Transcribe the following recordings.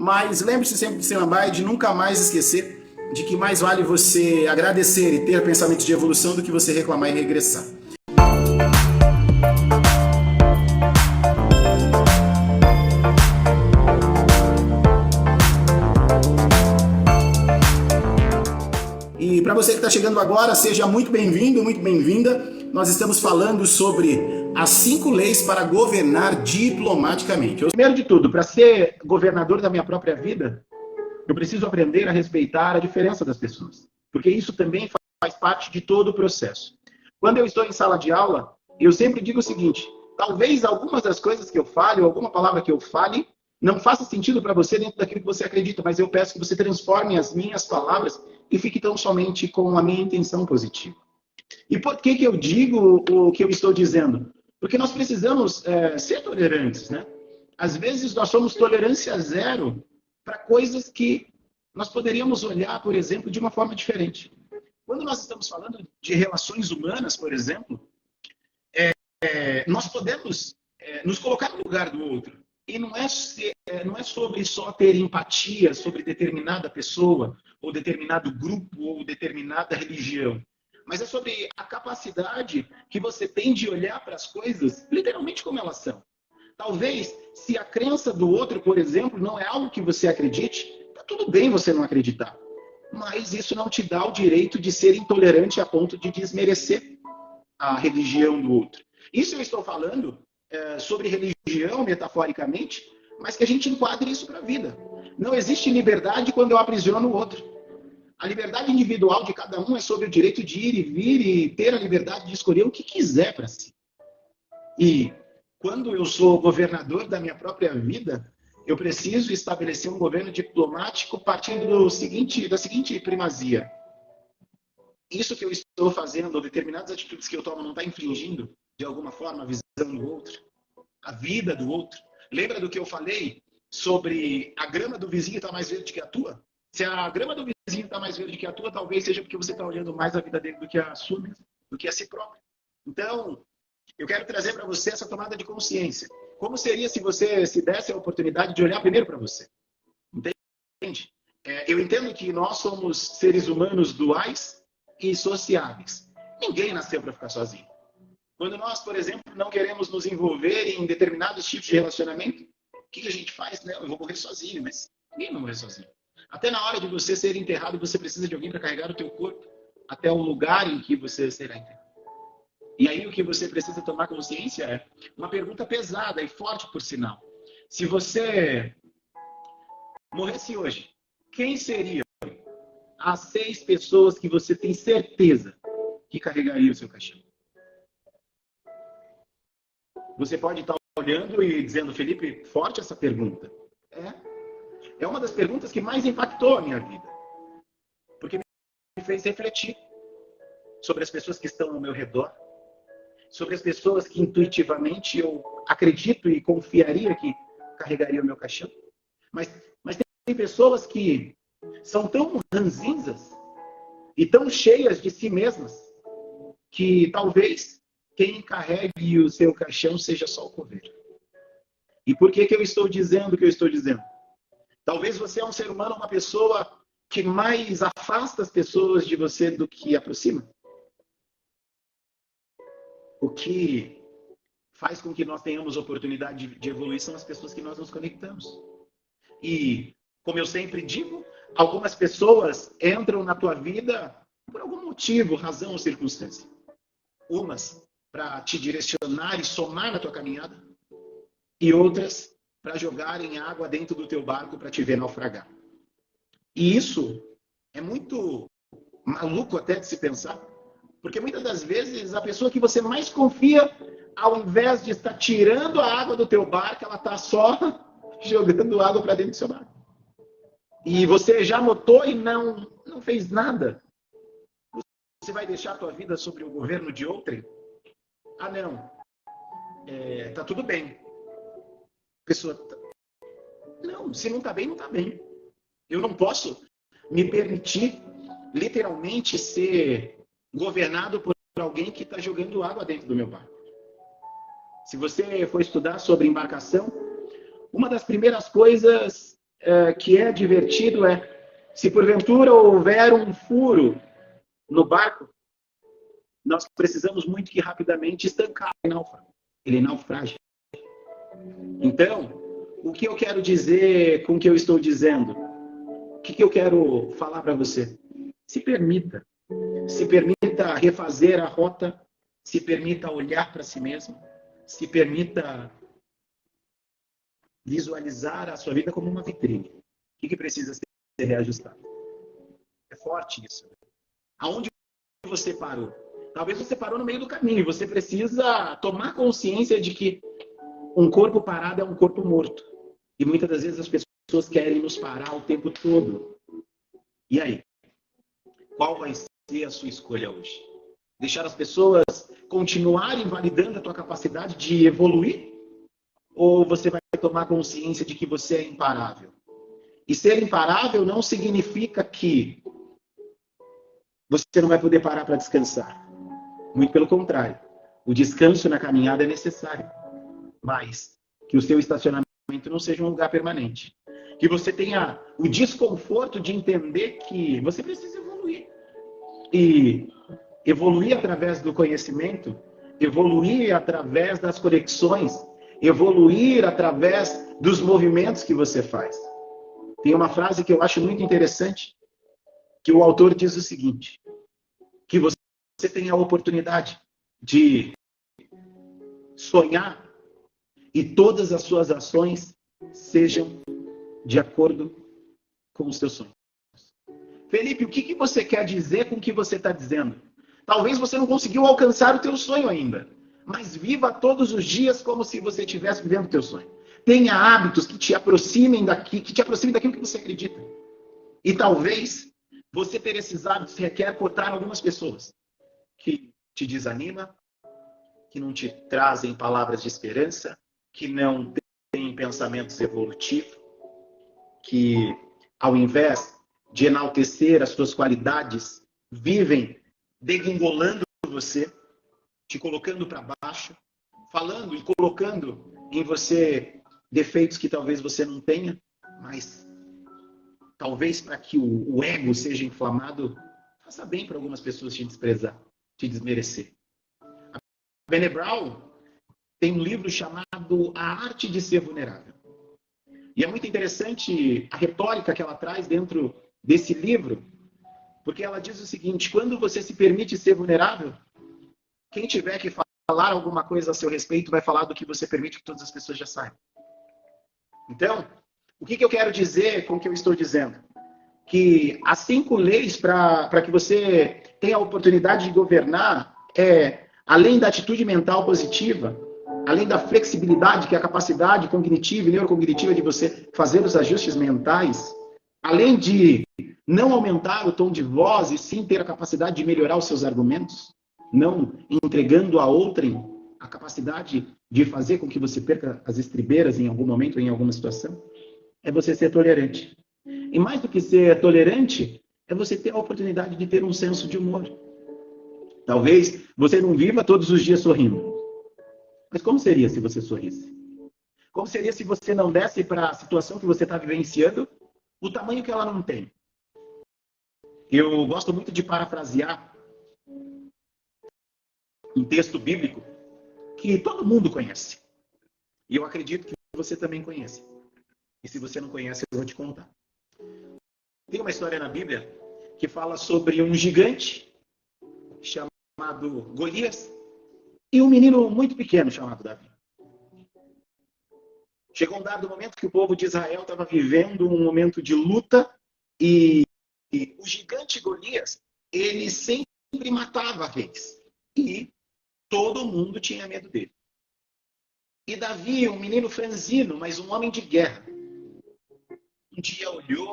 mas lembre-se sempre de se lembrar e de nunca mais esquecer de que mais vale você agradecer e ter pensamentos de evolução do que você reclamar e regressar. E para você que está chegando agora, seja muito bem-vindo, muito bem-vinda. Nós estamos falando sobre as 5 leis para governar diplomaticamente. Primeiro de tudo, para ser governador da minha própria vida, eu preciso aprender a respeitar a diferença das pessoas, porque isso também faz parte de todo o processo. Quando eu estou em sala de aula, eu sempre digo o seguinte: talvez algumas das coisas que eu fale, ou alguma palavra que eu fale, não faça sentido para você dentro daquilo que você acredita, mas eu peço que você transforme as minhas palavras e fique tão somente com a minha intenção positiva. E por que eu digo o que eu estou dizendo? Porque nós precisamos ser tolerantes, né? Às vezes nós somos tolerância zero para coisas que nós poderíamos olhar, por exemplo, de uma forma diferente. Quando nós estamos falando de relações humanas, por exemplo, nós podemos nos colocar no lugar do outro. E não é sobre só ter empatia sobre determinada pessoa, ou determinado grupo, ou determinada religião. Mas é sobre a capacidade que você tem de olhar para as coisas literalmente como elas são. Talvez, se a crença do outro, por exemplo, não é algo que você acredite, tá tudo bem você não acreditar. Mas isso não te dá o direito de ser intolerante a ponto de desmerecer a religião do outro. Isso eu estou falando sobre religião, metaforicamente, mas que a gente enquadre isso para a vida. Não existe liberdade quando eu aprisiono o outro. A liberdade individual de cada um é sobre o direito de ir e vir e ter a liberdade de escolher o que quiser para si. E quando eu sou governador da minha própria vida, eu preciso estabelecer um governo diplomático partindo da seguinte primazia. Isso que eu estou fazendo, ou determinadas atitudes que eu tomo, não está infringindo, de alguma forma, a visão do outro, a vida do outro. Lembra do que eu falei sobre a grama do vizinho estar mais verde que a tua? Se a grama do vizinho está mais verde que a tua, talvez seja porque você está olhando mais a vida dele do que a sua mesmo, do que a si próprio. Então, eu quero trazer para você essa tomada de consciência. Como seria se você se desse a oportunidade de olhar primeiro para você? Entende? Eu entendo que nós somos seres humanos duais e sociáveis. Ninguém nasceu para ficar sozinho. Quando nós, por exemplo, não queremos nos envolver em determinados tipos de relacionamento, o que a gente faz? Não, eu vou morrer sozinho, mas ninguém vai morrer sozinho. Até na hora de você ser enterrado, você precisa de alguém para carregar o teu corpo até o lugar em que você será enterrado. E aí o que você precisa tomar consciência é uma pergunta pesada e forte, por sinal. Se você morresse hoje, quem seriam as 6 pessoas que você tem certeza que carregaria o seu caixão? Você pode estar olhando e dizendo: Felipe, forte essa pergunta. É uma das perguntas que mais impactou a minha vida. Porque me fez refletir sobre as pessoas que estão ao meu redor, sobre as pessoas que intuitivamente eu acredito e confiaria que carregariam o meu caixão. Mas tem pessoas que são tão ranzinzas e tão cheias de si mesmas que talvez quem carregue o seu caixão seja só o coveiro. E por que eu estou dizendo o que eu estou dizendo? Talvez você é um ser humano, uma pessoa que mais afasta as pessoas de você do que aproxima. O que faz com que nós tenhamos oportunidade de evoluir são as pessoas que nós nos conectamos. E, como eu sempre digo, algumas pessoas entram na tua vida por algum motivo, razão ou circunstância. Umas para te direcionar e somar na tua caminhada, e outras para jogarem água dentro do teu barco para te ver naufragar. E isso é muito maluco até de se pensar, porque muitas das vezes a pessoa que você mais confia, ao invés de estar tirando a água do teu barco, ela está só jogando água para dentro do seu barco. E você já notou e não fez nada. Você vai deixar a tua vida sobre o governo de outrem? Ah, não. Tá tudo bem. A pessoa... Não, se não tá bem, não tá bem. Eu não posso me permitir, literalmente, ser governado por alguém que está jogando água dentro do meu barco. Se você for estudar sobre embarcação, uma das primeiras coisas que é divertido é, se porventura houver um furo no barco, nós precisamos muito que rapidamente estancar ele naufraga. Então, o que eu quero dizer com o que eu estou dizendo? O que eu quero falar para você? Se permita refazer a rota, se permita olhar para si mesmo, se permita visualizar a sua vida como uma vitrine. O que precisa ser reajustado? É forte isso. Aonde você parou? Talvez você parou no meio do caminho. Você precisa tomar consciência de que um corpo parado é um corpo morto. E muitas das vezes as pessoas querem nos parar o tempo todo. E aí? Qual vai ser a sua escolha hoje? Deixar as pessoas continuarem validando a tua capacidade de evoluir? Ou você vai tomar consciência de que você é imparável? E ser imparável não significa que você não vai poder parar para descansar. Muito pelo contrário. O descanso na caminhada é necessário. Mas que o seu estacionamento não seja um lugar permanente. Que você tenha o desconforto de entender que você precisa evoluir. E evoluir através do conhecimento, evoluir através das conexões, evoluir através dos movimentos que você faz. Tem uma frase que eu acho muito interessante, que o autor diz o seguinte, que você tem a oportunidade de sonhar e todas as suas ações sejam de acordo com os seus sonhos. Felipe, o que você quer dizer com o que você está dizendo? Talvez você não conseguiu alcançar o teu sonho ainda, mas viva todos os dias como se você estivesse vivendo o teu sonho. Tenha hábitos que te aproximem daquilo que você acredita. E talvez você ter esses hábitos requer cortar algumas pessoas que te desanimam, que não te trazem palavras de esperança, que não têm pensamentos evolutivos, que ao invés de enaltecer as suas qualidades, vivem degringolando você, te colocando para baixo, falando e colocando em você defeitos que talvez você não tenha, mas talvez para que o ego seja inflamado, faça bem para algumas pessoas te desprezar, te desmerecer. A Brené Brown tem um livro chamado A Arte de Ser Vulnerável. E é muito interessante a retórica que ela traz dentro desse livro, porque ela diz o seguinte, quando você se permite ser vulnerável, quem tiver que falar alguma coisa a seu respeito vai falar do que você permite que todas as pessoas já saibam. Então, o que eu quero dizer com o que eu estou dizendo? Que as 5 leis para que você tenha a oportunidade de governar além da atitude mental positiva, além da flexibilidade, que é a capacidade cognitiva e neurocognitiva de você fazer os ajustes mentais, além de não aumentar o tom de voz e sim ter a capacidade de melhorar os seus argumentos, não entregando a outrem a capacidade de fazer com que você perca as estribeiras em algum momento, em alguma situação, é você ser tolerante. E mais do que ser tolerante, é você ter a oportunidade de ter um senso de humor. Talvez você não viva todos os dias sorrindo. Mas como seria se você sorrisse? Como seria se você não desse para a situação que você está vivenciando o tamanho que ela não tem? Eu gosto muito de parafrasear um texto bíblico que todo mundo conhece. E eu acredito que você também conhece. E se você não conhece, eu vou te contar. Tem uma história na Bíblia que fala sobre um gigante chamado Golias e um menino muito pequeno chamado Davi. Chegou um dado momento que o povo de Israel estava vivendo um momento de luta e o gigante Golias, ele sempre matava reis. E todo mundo tinha medo dele. E Davi, um menino franzino, mas um homem de guerra, um dia olhou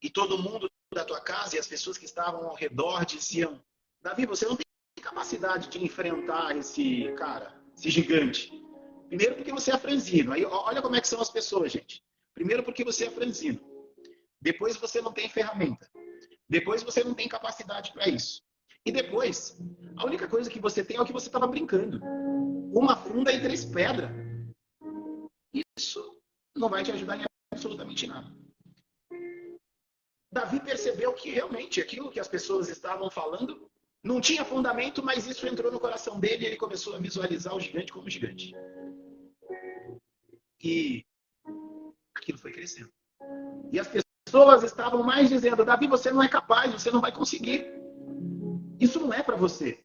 e todo mundo da tua casa e as pessoas que estavam ao redor diziam: Davi, você não tem capacidade de enfrentar esse cara, esse gigante. Primeiro porque você é franzino. Aí olha como é que são as pessoas, gente. Primeiro porque você é franzino. Depois você não tem ferramenta. Depois você não tem capacidade para isso. E depois, a única coisa que você tem é o que você estava brincando. Uma funda e 3 pedras. Isso não vai te ajudar em absolutamente nada. Davi percebeu que realmente aquilo que as pessoas estavam falando não tinha fundamento, mas isso entrou no coração dele e ele começou a visualizar o gigante como gigante. E aquilo foi crescendo. E as pessoas estavam mais dizendo: Davi, você não é capaz, você não vai conseguir. Isso não é para você.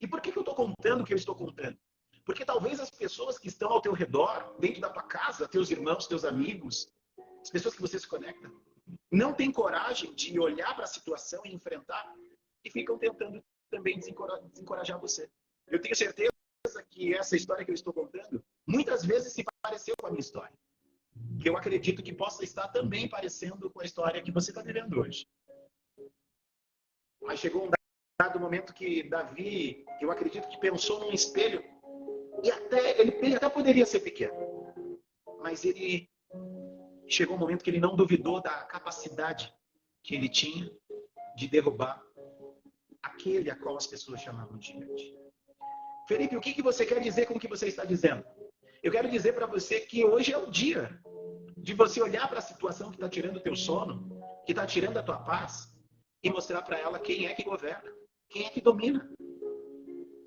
E por que eu estou contando o que eu estou contando? Porque talvez as pessoas que estão ao teu redor, dentro da tua casa, teus irmãos, teus amigos, as pessoas que você se conecta, não têm coragem de olhar para a situação e enfrentar e ficam tentando também desencorajar você. Eu tenho certeza que essa história que eu estou contando muitas vezes se pareceu com a minha história. Que eu acredito que possa estar também parecendo com a história que você está vivendo hoje. Mas chegou um dado momento que Davi, eu acredito que pensou num espelho e ele até poderia ser pequeno, mas ele chegou um momento que ele não duvidou da capacidade que ele tinha de derrubar aquele a qual as pessoas chamavam de gigante. Felipe, o que você quer dizer com o que você está dizendo? Eu quero dizer para você que hoje é o dia de você olhar para a situação que está tirando o teu sono, que está tirando a tua paz, e mostrar para ela quem é que governa, quem é que domina.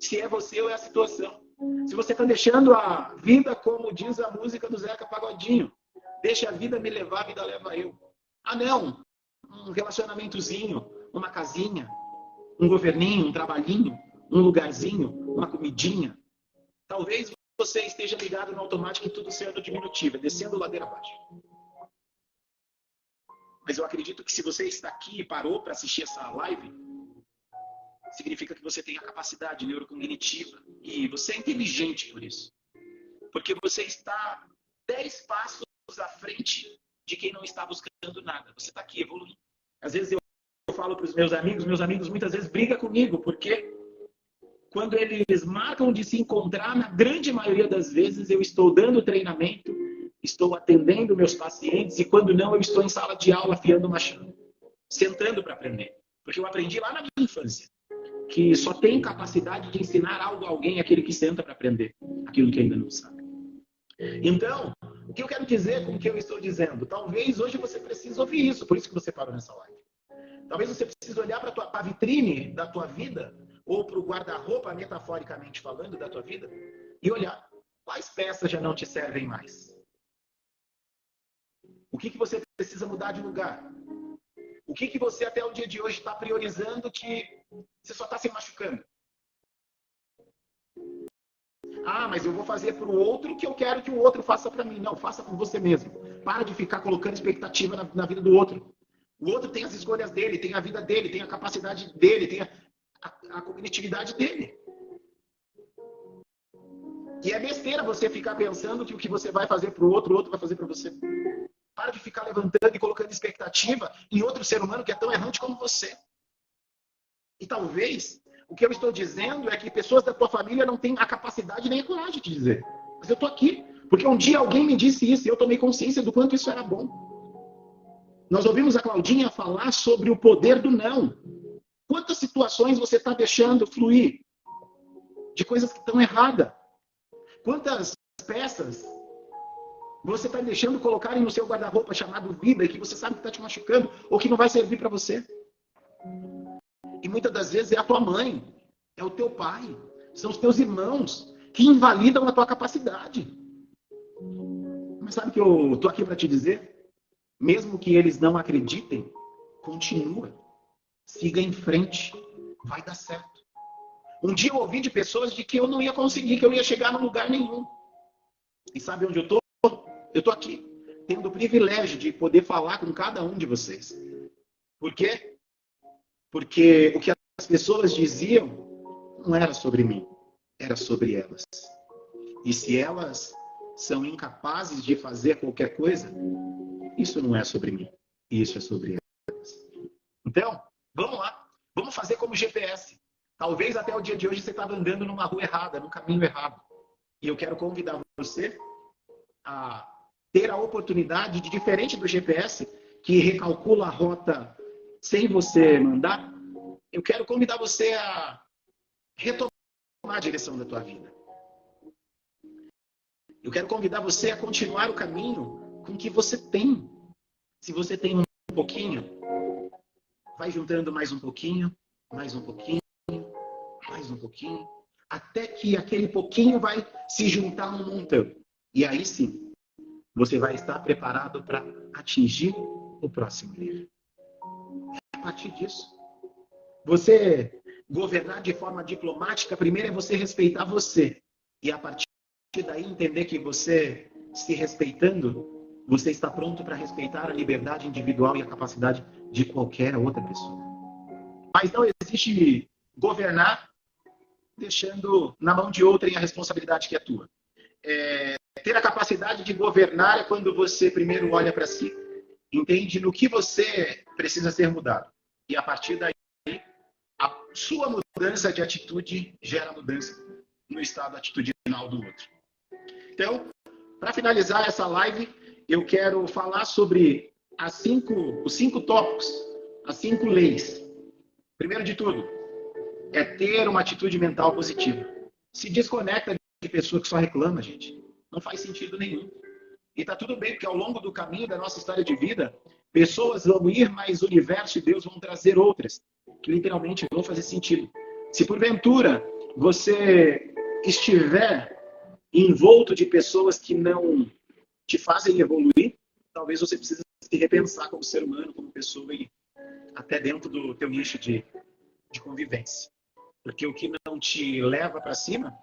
Se é você ou é a situação. Se você está deixando a vida, como diz a música do Zeca Pagodinho, deixa a vida me levar, a vida leva eu. Ah, não, um relacionamentozinho, uma casinha, um governinho, um trabalhinho, um lugarzinho, uma comidinha. Talvez você esteja ligado no automático e tudo sendo diminutivo, descendo ladeira abaixo. Mas eu acredito que se você está aqui e parou para assistir essa live, significa que você tem a capacidade neurocognitiva e você é inteligente por isso. Porque você está 10 passos à frente de quem não está buscando nada. Você está aqui evoluindo. Às vezes eu falo para os meus amigos muitas vezes brigam comigo, porque quando eles marcam de se encontrar, na grande maioria das vezes eu estou dando treinamento, estou atendendo meus pacientes e quando não, eu estou em sala de aula afiando uma chave, sentando para aprender. Porque eu aprendi lá na minha infância que só tem capacidade de ensinar algo a alguém aquele que senta para aprender aquilo que ainda não sabe. Então, o que eu quero dizer com o que eu estou dizendo? Talvez hoje você precise ouvir isso, por isso que você parou nessa live. Talvez você precise olhar para a vitrine da tua vida, ou para o guarda-roupa, metaforicamente falando, da tua vida, e olhar quais peças já não te servem mais. O que você precisa mudar de lugar? O que você até o dia de hoje está priorizando que você só está se machucando? Ah, mas eu vou fazer para o outro o que eu quero que o outro faça para mim. Não, faça por você mesmo. Para de ficar colocando expectativa na vida do outro. O outro tem as escolhas dele, tem a vida dele, tem a capacidade dele, tem a cognitividade dele. E é besteira você ficar pensando que o que você vai fazer para o outro vai fazer para você. Para de ficar levantando e colocando expectativa em outro ser humano que é tão errante como você. E talvez, o que eu estou dizendo é que pessoas da tua família não têm a capacidade nem a coragem de dizer. Mas eu estou aqui, porque um dia alguém me disse isso e eu tomei consciência do quanto isso era bom. Nós ouvimos a Claudinha falar sobre o poder do não. Quantas situações você está deixando fluir de coisas que estão erradas? Quantas peças você está deixando colocarem no seu guarda-roupa chamado vida e que você sabe que está te machucando ou que não vai servir para você? E muitas das vezes é a tua mãe, é o teu pai, são os teus irmãos que invalidam a tua capacidade. Mas sabe o que eu estou aqui para te dizer? Mesmo que eles não acreditem, continua. Siga em frente. Vai dar certo. Um dia eu ouvi de pessoas de que eu não ia conseguir, que eu ia chegar num lugar nenhum. E sabe onde eu estou? Eu estou aqui, tendo o privilégio de poder falar com cada um de vocês. Por quê? Porque o que as pessoas diziam não era sobre mim, era sobre elas. E se elas são incapazes de fazer qualquer coisa, isso não é sobre mim, isso é sobre elas. Então, vamos lá, vamos fazer como GPS. Talvez até o dia de hoje você estava andando numa rua errada, num caminho errado. E eu quero convidar você a ter a oportunidade de, diferente do GPS, que recalcula a rota sem você mandar, eu quero convidar você a retomar a direção da tua vida. Eu quero convidar você a continuar o caminho com o que você tem. Se você tem um pouquinho, vai juntando mais um pouquinho, mais um pouquinho, mais um pouquinho, até que aquele pouquinho vai se juntar num montão. E aí sim, você vai estar preparado para atingir o próximo nível. A partir disso, você governar de forma diplomática, primeiro é você respeitar você. E a partir daí entender que você, se respeitando, você está pronto para respeitar a liberdade individual e a capacidade de qualquer outra pessoa. Mas não existe governar deixando na mão de outrem a responsabilidade que é tua. Ter a capacidade de governar é quando você primeiro olha para si, entende no que você precisa ser mudado. E a partir daí, a sua mudança de atitude gera mudança no estado atitudinal do outro. Então, para finalizar essa live, eu quero falar sobre os 5 tópicos, as 5 leis. Primeiro de tudo, é ter uma atitude mental positiva. Se desconecta de pessoa que só reclama, gente. Não faz sentido nenhum. E tá tudo bem, porque ao longo do caminho da nossa história de vida, pessoas vão ir, mas o universo e Deus vão trazer outras, que literalmente vão fazer sentido. Se porventura você estiver envolto de pessoas que não te fazem evoluir, talvez você precise se repensar como ser humano, como pessoa, e até dentro do teu nicho de convivência. Porque o que não te leva para cima,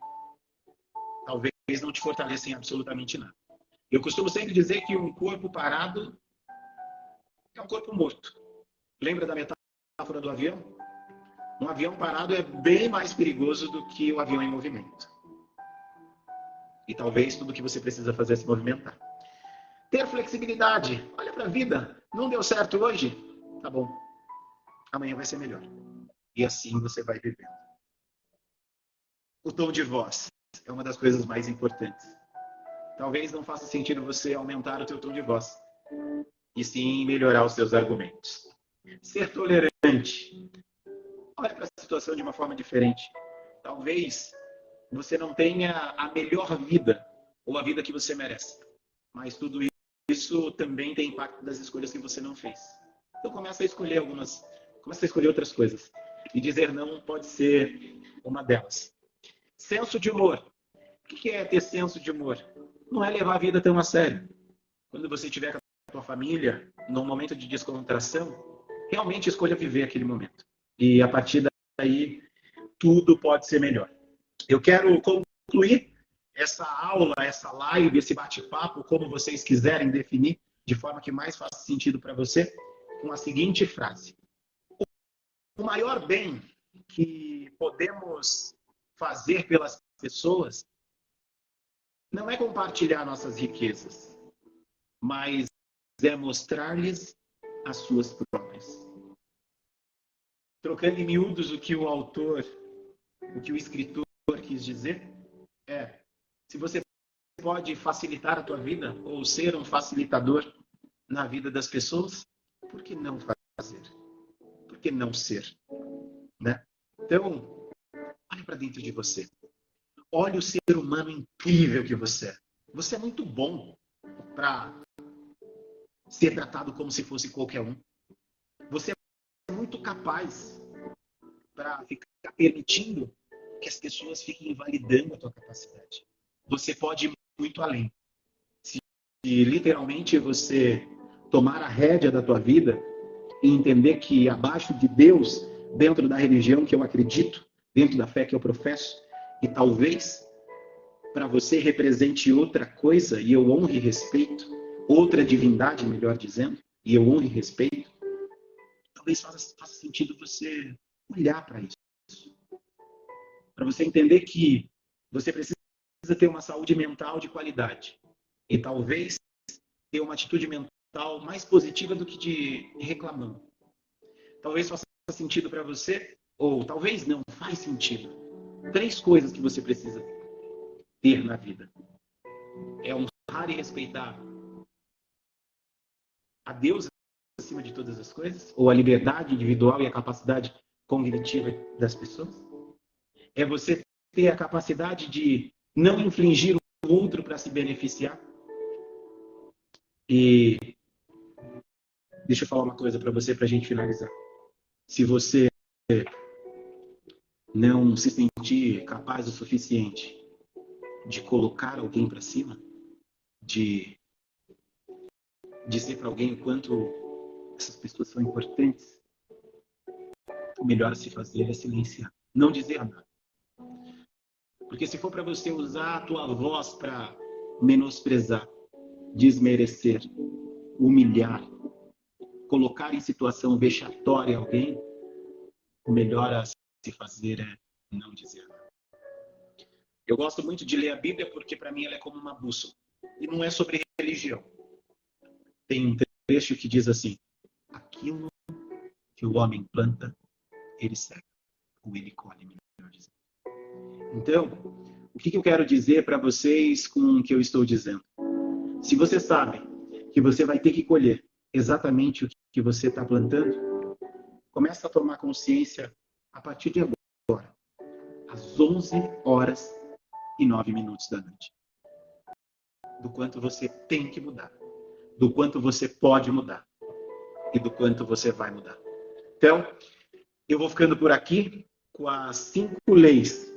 talvez não te fortaleça em absolutamente nada. Eu costumo sempre dizer que um corpo parado é um corpo morto. Lembra da metáfora do avião? Um avião parado é bem mais perigoso do que o avião em movimento. E talvez tudo que você precisa fazer é se movimentar. Ter flexibilidade. Olha para a vida. Não deu certo hoje? Tá bom. Amanhã vai ser melhor. E assim você vai vivendo. O tom de voz é uma das coisas mais importantes. Talvez não faça sentido você aumentar o teu tom de voz, e sim melhorar os seus argumentos. Ser tolerante. Olha para a situação de uma forma diferente. Talvez você não tenha a melhor vida, ou a vida que você merece. Mas tudo isso também tem impacto das escolhas que você não fez. Então começa a escolher outras coisas. E dizer não pode ser uma delas. Senso de humor. O que é ter senso de humor? Não é levar a vida tão a sério. Quando você estiver com a tua família, num momento de descontração, realmente escolha viver aquele momento. E a partir daí, tudo pode ser melhor. Eu quero concluir essa aula, essa live, esse bate-papo, como vocês quiserem definir, de forma que mais faça sentido para você, com a seguinte frase. O maior bem que podemos fazer pelas pessoas não é compartilhar nossas riquezas, mas é mostrar-lhes as suas próprias. Trocando em miúdos o que o escritor quis dizer, se você pode facilitar a tua vida, ou ser um facilitador na vida das pessoas, por que não fazer? Por que não ser? Né? Então, olhe para dentro de você. Olhe o ser humano incrível que você é. Você é muito bom para ser tratado como se fosse qualquer um. Você é muito capaz para ficar permitindo que as pessoas fiquem invalidando a tua capacidade. Você pode ir muito além. Se literalmente você tomar a rédea da tua vida e entender que abaixo de Deus, dentro da religião que eu acredito, dentro da fé que eu professo, e talvez para você represente outra coisa e eu honre e respeito, outra divindade, melhor dizendo, e eu honre e respeito, talvez faça sentido você olhar para isso. Para você entender que você precisa ter uma saúde mental de qualidade. E talvez ter uma atitude mental mais positiva do que de reclamão. Talvez faça sentido para você, ou talvez não, faz sentido. 3 coisas que você precisa ter na vida. É honrar e respeitar a Deus acima de todas as coisas, ou a liberdade individual e a capacidade cognitiva das pessoas. É você ter a capacidade de não infligir o outro para se beneficiar. E Deixa eu falar uma coisa para você, para a gente finalizar. Se você não se sentir capaz o suficiente de colocar alguém para cima, de dizer para alguém o quanto essas pessoas são importantes, o melhor a se fazer é silenciar, não dizer nada. Porque se for para você usar a tua voz para menosprezar, desmerecer, humilhar, colocar em situação vexatória alguém, o melhor a se fazer é não dizer nada. Eu gosto muito de ler a Bíblia porque para mim ela é como uma bússola. E não é sobre religião. Tem um trecho que diz assim: aquilo que o homem planta, ele segue, ou ele colhe, melhor dizendo. Então, o que eu quero dizer para vocês com o que eu estou dizendo? Se você sabe que você vai ter que colher exatamente o que você está plantando, começa a tomar consciência a partir de agora, às 11h09 da noite, do quanto você tem que mudar, do quanto você pode mudar e do quanto você vai mudar. Então, eu vou ficando por aqui com as 5 leis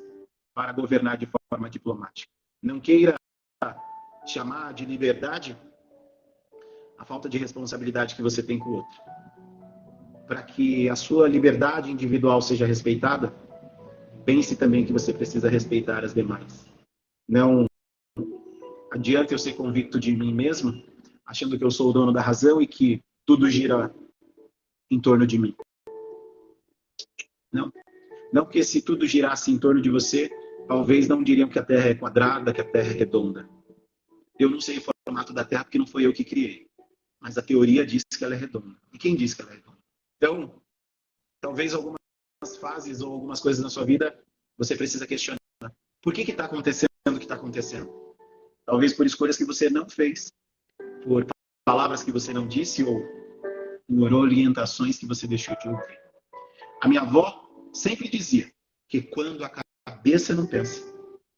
para governar de forma diplomática. Não queira chamar de liberdade a falta de responsabilidade que você tem com o outro. Para que a sua liberdade individual seja respeitada, pense também que você precisa respeitar as demais. Não adianta eu ser convicto de mim mesmo, achando que eu sou o dono da razão e que tudo gira em torno de mim. Não, porque se tudo girasse em torno de você, talvez não diriam que a Terra é quadrada, que a Terra é redonda. Eu não sei o formato da Terra porque não foi eu que criei. Mas a teoria diz que ela é redonda. E quem diz que ela é redonda? Então, talvez algumas fases ou algumas coisas na sua vida você precisa questionar. Por que está acontecendo o que está acontecendo? Talvez por escolhas que você não fez, por palavras que você não disse ou por orientações que você deixou de ouvir. A minha avó sempre dizia que quando a cabeça não pensa,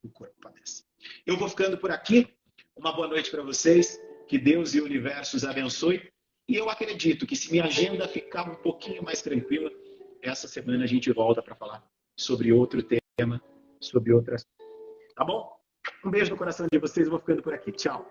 o corpo padece. Eu vou ficando por aqui. Uma boa noite para vocês. Que Deus e o universo os abençoe. E eu acredito que se minha agenda ficar um pouquinho mais tranquila, essa semana a gente volta para falar sobre outro tema, sobre outras. Tá bom? Um beijo no coração de vocês. Eu vou ficando por aqui. Tchau.